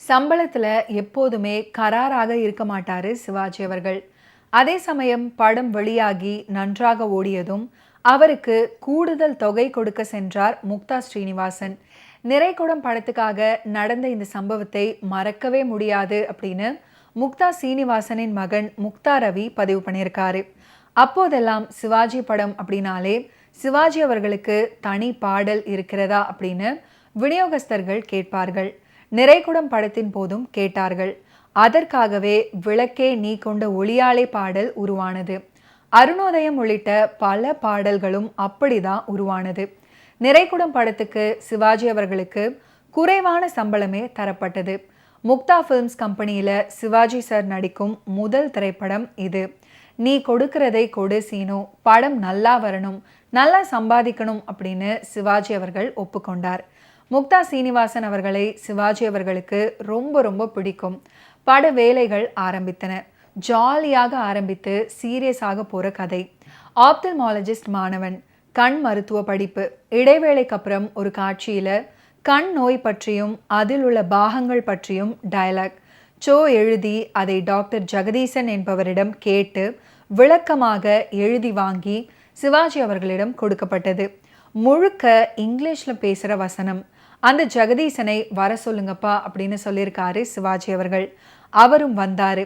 சம்பளத்துல எப்போதுமே கராராக இருக்க மாட்டாரு சிவாஜி அவர்கள். அதே சமயம் படம் வெளியாகி நன்றாக ஓடியதும் அவருக்கு கூடுதல் தொகை கொடுக்க சென்றார் முக்தா ஸ்ரீனிவாசன். நிறைகுடம் படத்துக்காக நடந்த இந்த சம்பவத்தை மறக்கவே முடியாது அப்படின்னு முக்தா சீனிவாசனின் மகன் முக்தா ரவி பதிவு பண்ணியிருக்காரு. அப்போதெல்லாம் சிவாஜி படம் அப்படின்னாலே சிவாஜி அவர்களுக்கு தனி பாடல் இருக்கிறதா அப்படின்னு விநியோகஸ்தர்கள் கேட்பார்கள். நிறைகுடம் படத்தின் போதும் கேட்டார்கள். அதற்காகவே விளக்கே நீ கொண்ட ஒளியாலே பாடல் உருவானது. அருணோதயம் உள்ளிட்ட பல பாடல்களும் அப்படிதான் உருவானது. நிறைகுடம் படத்துக்கு சிவாஜி அவர்களுக்கு குறைவான சம்பளமே தரப்பட்டது. முக்தா ஃபிலிம்ஸ் கம்பெனியில சிவாஜி சார் நடிக்கும் முதல் திரைப்படம் இது. நீ கொடுக்கிறதை கொடு சீனு, படம் நல்லா வரணும், நல்லா சம்பாதிக்கணும் அப்படின்னு சிவாஜி அவர்கள் ஒப்புக்கொண்டார். முக்தா சீனிவாசன் அவர்களை சிவாஜி அவர்களுக்கு ரொம்ப ரொம்ப பிடிக்கும். பட வேலைகள் ஆரம்பித்தன. ஜாலியாக ஆரம்பித்து சீரியஸாக போற கதை. ஆப்தல்மாலஜிஸ்ட் மாணவன், கண் மருத்துவ படிப்பு. இடைவேளைக்கு அப்புறம் ஒரு காட்சியில கண் நோய் பற்றியும் அதில் உள்ள பாகங்கள் பற்றியும் டயலாக் எழுதி அதை டாக்டர் ஜெகதீசன் என்பவரிடம் கேட்டு விளக்கமாக எழுதி வாங்கி சிவாஜி அவர்களிடம் கொடுக்கப்பட்டது. முழுக்க இங்கிலீஷ்ல பேசுற வசனம். அந்த ஜெகதீசனை வர சொல்லுங்கப்பா அப்படின்னு சொல்லியிருக்காரு சிவாஜி அவர்கள். அவரும் வந்தாரு.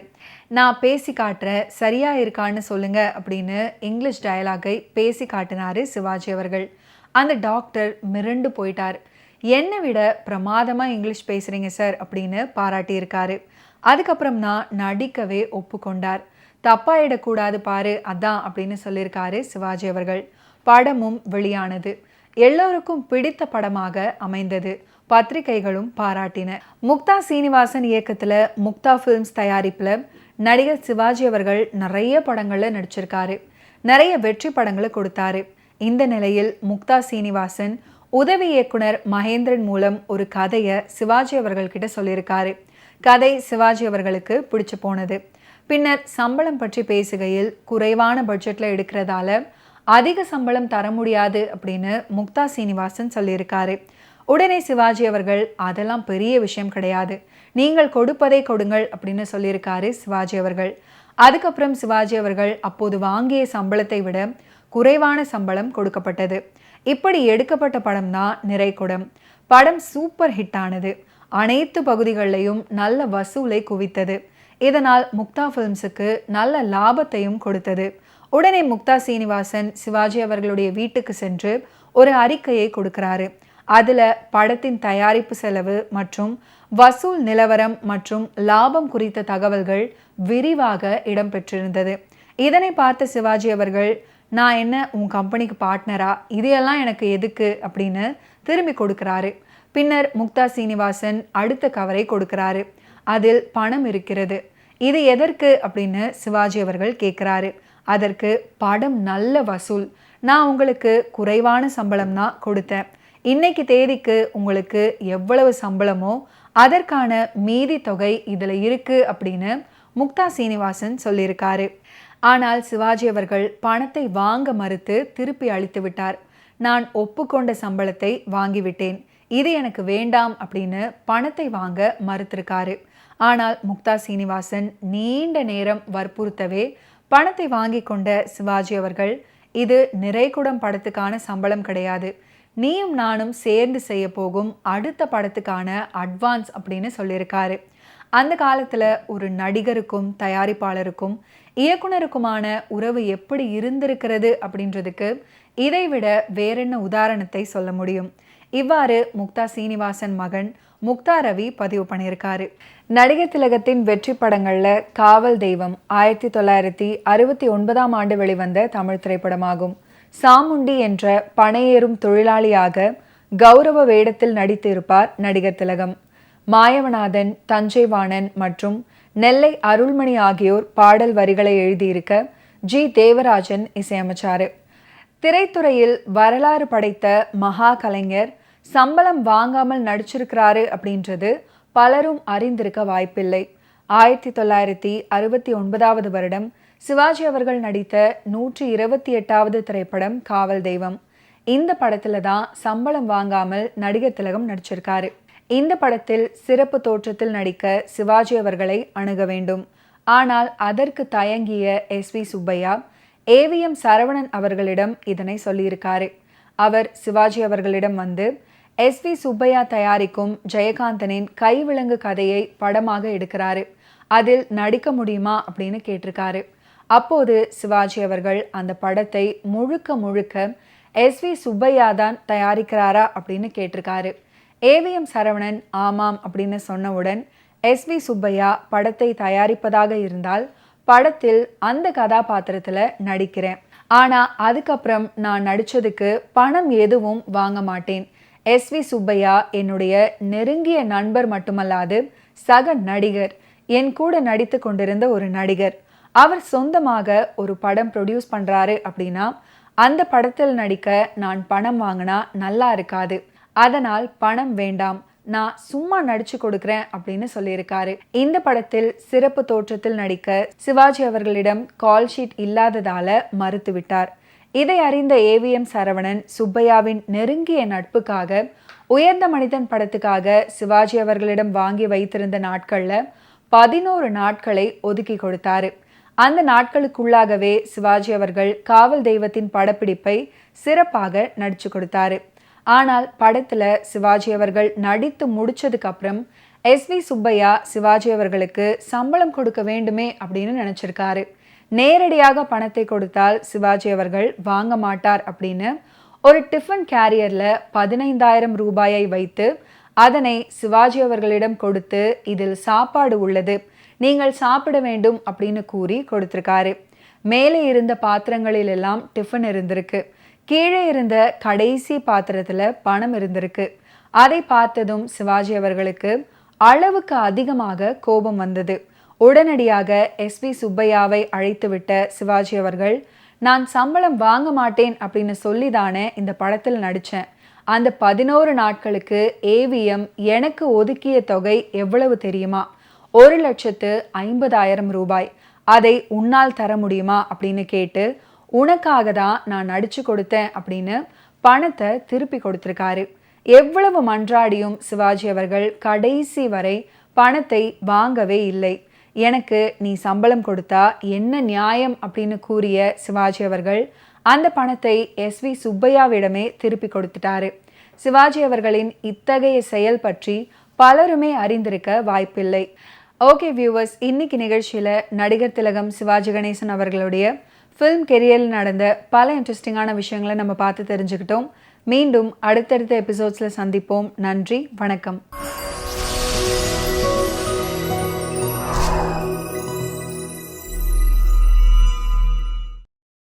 நான் பேசி காட்டுறேன், சரியா இருக்கான்னு சொல்லுங்க அப்படின்னு இங்கிலீஷ் டயலாகை பேசி காட்டினாரு சிவாஜி அவர்கள். அந்த டாக்டர் மிரண்டு போயிட்டார். என்னை விட பிரமாதமா இங்கிலீஷ் பேசுறீங்க சார் அப்படின்னு பாராட்டியிருக்காரு. அதுக்கப்புறம் நான் நடிக்கவே ஒப்புக்கொண்டார். தப்பாயிடக்கூடாது பாரு அதான் அப்படின்னு சொல்லியிருக்காரு சிவாஜி அவர்கள். படமும் வெளியானது. எல்லோருக்கும் பிடித்த படமாக அமைந்தது. பத்திரிகைகளும் பாராட்டின. முக்தா சீனிவாசன் இயக்கத்துல முக்தா ஃபிலிம்ஸ் தயாரிப்புல நடிகர் சிவாஜி அவர்கள் நிறைய படங்கள்ல நடிச்சிருக்காரு. நிறைய வெற்றி படங்களை கொடுத்தாரு. இந்த நிலையில் முக்தா சீனிவாசன் உதவி இயக்குனர் மகேந்திரன் மூலம் ஒரு கதையை சிவாஜி அவர்கள் கிட்ட சொல்லியிருக்காரு. கதை சிவாஜி அவர்களுக்கு பிடிச்சு போனது. பின்னர் சம்பளம் பற்றி பேசுகையில் குறைவான பட்ஜெட்ல எடுக்கிறதால அதிக சம்பளம் தர முடியாது அப்படின்னு முக்தா சீனிவாசன் சொல்லியிருக்காரு. உடனே சிவாஜி அவர்கள் அதெல்லாம் பெரிய விஷயம் கிடையாது, நீங்கள் கொடுப்பதை கொடுங்கள் அப்படின்னு சொல்லியிருக்காரு சிவாஜி அவர்கள். அதுக்கப்புறம் சிவாஜி அவர்கள் அப்போது வாங்கிய சம்பளத்தை விட குறைவான சம்பளம் கொடுக்கப்பட்டது. இப்படி எடுக்கப்பட்ட படம் தான் நிறைகுடம். படம் சூப்பர் ஹிட் ஆனது. அனைத்து பகுதிகளிலையும் நல்ல வசூலை குவித்தது. இதனால் முக்தா ஃபிலிம்ஸுக்கு நல்ல லாபத்தையும் கொடுத்தது. உடனே முக்தா சீனிவாசன் சிவாஜி அவர்களுடைய வீட்டுக்கு சென்று ஒரு அறிக்கையை கொடுக்கிறாரு. அதுல படத்தின் தயாரிப்பு செலவு மற்றும் வசூல் நிலவரம் மற்றும் லாபம் குறித்த தகவல்கள் விரிவாக இடம்பெற்றிருந்தது. இதனை பார்த்த சிவாஜி அவர்கள், நான் என்ன உன் கம்பெனிக்கு பார்ட்னரா, இதையெல்லாம் எனக்கு எதுக்கு அப்படின்னு திரும்பி கொடுக்கிறாரு. பின்னர் முக்தா சீனிவாசன் அடுத்த கவரை கொடுக்கிறாரு. அதில் பணம் இருக்கிறது. இது எதற்கு அப்படின்னு சிவாஜி அவர்கள் கேட்கிறாரு. அதற்கு படம் நல்ல வசூல், நான் உங்களுக்கு குறைவான சம்பளம் தான் கொடுத்தேன், இன்னைக்கு தேதிக்கு உங்களுக்கு எவ்வளவு சம்பளமோ அதற்கான மீதி தொகை இதுல இருக்கு அப்படின்னு முக்தா சீனிவாசன் சொல்லியிருக்காரு. ஆனால் சிவாஜி அவர்கள் பணத்தை வாங்க மறுத்து திருப்பி அளித்து விட்டார். நான் ஒப்புக்கொண்ட சம்பளத்தை வாங்கிவிட்டேன், இது எனக்கு வேண்டாம் அப்படின்னு பணத்தை வாங்க மறுத்திருக்காரு. ஆனால் முக்தா சீனிவாசன் நீண்ட நேரம் வற்புறுத்தவே பணத்தை வாங்கி கொண்ட சிவாஜி அவர்கள், இது நிறைகுடம் படத்துக்கான சம்பளம் கிடையாது, நீயும் நானும் சேர்ந்து செய்ய போகும் அடுத்த படத்துக்கான அட்வான்ஸ் அப்படின்னு சொல்லியிருக்காரு. அந்த காலத்துல ஒரு நடிகருக்கும் தயாரிப்பாளருக்கும் இயக்குனருக்குமான உறவு எப்படி இருந்திருக்கிறது அப்படின்றதுக்கு இதைவிட வேறென்ன உதாரணத்தை சொல்ல முடியும். இவ்வாறு முக்தா சீனிவாசன் மகன் முக்தா ரவி பதிவு பண்ணியிருக்காரு. நடிகர் திலகத்தின் வெற்றி படங்கள்ல காவல் தெய்வம் 1969 ஆண்டு வெளிவந்த தமிழ் திரைப்படமாகும். சாமுண்டி என்ற பனையேறும் தொழிலாளியாக கௌரவ வேடத்தில் நடித்து இருப்பார் நடிகர் திலகம். மாயவநாதன், தஞ்சைவாணன் மற்றும் நெல்லை அருள்மணி ஆகியோர் பாடல் வரிகளை எழுதியிருக்க ஜி தேவராஜன் இசையமைச்சாரு. திரைத்துறையில் வரலாறு படைத்த மகா கலைஞர் சம்பளம் வாங்காமல் நடிச்சிருக்கிறாரு அப்படின்றது பலரும் அறிந்திருக்க வாய்ப்பில்லை. 1969 வருடம் சிவாஜி அவர்கள் நடித்த 128வது திரைப்படம் காவல் தெய்வம். இந்த படத்துல தான் சம்பளம் வாங்காமல் நடிகர் திலகம் நடிச்சிருக்காரு. இந்த படத்தில் சிறப்பு தோற்றத்தில் நடிக்க சிவாஜி அவர்களை அணுக வேண்டும். ஆனால் அதற்கு தயங்கிய எஸ்வி சுப்பையா ஏவிஎம் சரவணன் அவர்களிடம் இதனை சொல்லியிருக்காரு. அவர் சிவாஜி அவர்களிடம் வந்து எஸ்வி சுப்பையா தயாரிக்கும் ஜெயகாந்தனின் கைவிலங்கு கதையை படமாக எடுக்கிறாரு, அதில் நடிக்க முடியுமா அப்படின்னு கேட்டிருக்காரு. அப்போது சிவாஜி அவர்கள் அந்த படத்தை முழுக்க முழுக்க எஸ்வி சுப்பையா தான் தயாரிக்கிறாரா அப்படின்னு கேட்டிருக்காரு. ஏவிஎம் சரவணன் ஆமாம் அப்படின்னு சொன்னவுடன் எஸ்வி சுப்பையா படத்தை தயாரிப்பதாக இருந்தால் படத்தில் அந்த கதாபாத்திரத்தில் நடிக்கிறேன், ஆனால் அதுக்கப்புறம் நான் நடித்ததுக்கு பணம் எதுவும் வாங்க மாட்டேன். எஸ்வி சுப்பையா என்னுடைய நெருங்கிய நண்பர் மட்டுமல்லாது சக நடிகர், என் கூட நடித்து கொண்டிருந்த ஒரு நடிகர். அவர் சொந்தமாக ஒரு படம் ப்ரொடியூஸ் பண்ணுறாரு அப்படின்னா அந்த படத்தில் நடிக்க நான் பணம் வாங்கினா நல்லா இருக்காது, அதனால் பணம் வேண்டாம், நான் சும்மா நடிச்சு கொடுக்குறேன் அப்படின்னு சொல்லியிருக்காரு. இந்த படத்தில் சிறப்பு தோற்றத்தில் நடிக்க சிவாஜி அவர்களிடம் கால் ஷீட் இல்லாததால மறுத்துவிட்டார். இதை அறிந்த ஏவிஎம் சரவணன் சுப்பையாவின் நெருங்கிய நட்புக்காக உயர்ந்த மனிதன் படத்துக்காக சிவாஜி அவர்களிடம் வாங்கி வைத்திருந்த நாட்கள்ல 11 நாட்களை ஒதுக்கி கொடுத்தாரு. அந்த நாட்களுக்குள்ளாகவே சிவாஜி அவர்கள் காவல் தெய்வத்தின் படப்பிடிப்பை சிறப்பாக நடிச்சு கொடுத்தாரு. ஆனால் படத்துல சிவாஜி அவர்கள் நடித்து முடிச்சதுக்கு அப்புறம் எஸ்வி சுப்பையா சிவாஜி அவர்களுக்கு சம்பளம் கொடுக்க வேண்டுமே அப்படின்னு நினைச்சிருக்காரு. நேரடியாக பணத்தை கொடுத்தால் சிவாஜி அவர்கள் வாங்க மாட்டார் அப்படின்னு ஒரு டிஃபன் கேரியர்ல 15,000 ரூபாயை வைத்து அதனை சிவாஜி அவர்களிடம் கொடுத்து இதில் சாப்பாடு உள்ளது, நீங்கள் சாப்பிட வேண்டும் அப்படின்னு கூறி கொடுத்திருக்காரு. மேலே இருந்த பாத்திரங்களில் எல்லாம் டிஃபன் இருந்திருக்கு, கீழே இருந்த கடைசி பாத்திரத்துல பணம் இருந்திருக்கு. அதை பார்த்ததும் சிவாஜி அவர்களுக்கு அளவுக்கு அதிகமாக கோபம் வந்தது. உடனடியாக எஸ்வி சுப்பையாவை அழைத்துவிட்ட சிவாஜி அவர்கள், நான் சம்பளம் வாங்க மாட்டேன் அப்படின்னு சொல்லிதானே இந்த படத்தில் நடித்தேன், அந்த 11 நாட்களுக்கு ஏவிஎம் எனக்கு ஒதுக்கிய தொகை எவ்வளவு தெரியுமா? 1,50,000 ரூபாய். அதை உன்னால் தர முடியுமா அப்படின்னு கேட்டு உனக்காக தான் நான் நடிச்சு கொடுத்தேன் அப்படின்னு பணத்தை திருப்பி கொடுத்திருக்காரு. எவ்வளவு மன்றாடியும் சிவாஜி அவர்கள் கடைசி வரை பணத்தை வாங்கவே இல்லை. எனக்கு நீ சம்பளம் கொடுத்தா என்ன நியாயம் அப்படின்னு கூறிய சிவாஜி அவர்கள் அந்த பணத்தை எஸ்வி சுப்பையாவிடமே திருப்பி கொடுத்துட்டாரு. சிவாஜி அவர்களின் இத்தகைய செயல் பற்றி பலருமே அறிந்திருக்க வாய்ப்பில்லை. ஓகே வியூவர்ஸ், இன்னைக்கு நிகழ்ச்சியில் நடிகர் திலகம் சிவாஜி கணேசன் அவர்களுடைய ஃபிலிம் கெரியரில் நடந்த பல இன்ட்ரெஸ்டிங்கான விஷயங்களை நம்ம பார்த்து தெரிஞ்சுக்கிட்டோம். மீண்டும் அடுத்தடுத்த எபிசோட்ஸில் சந்திப்போம். நன்றி, வணக்கம்.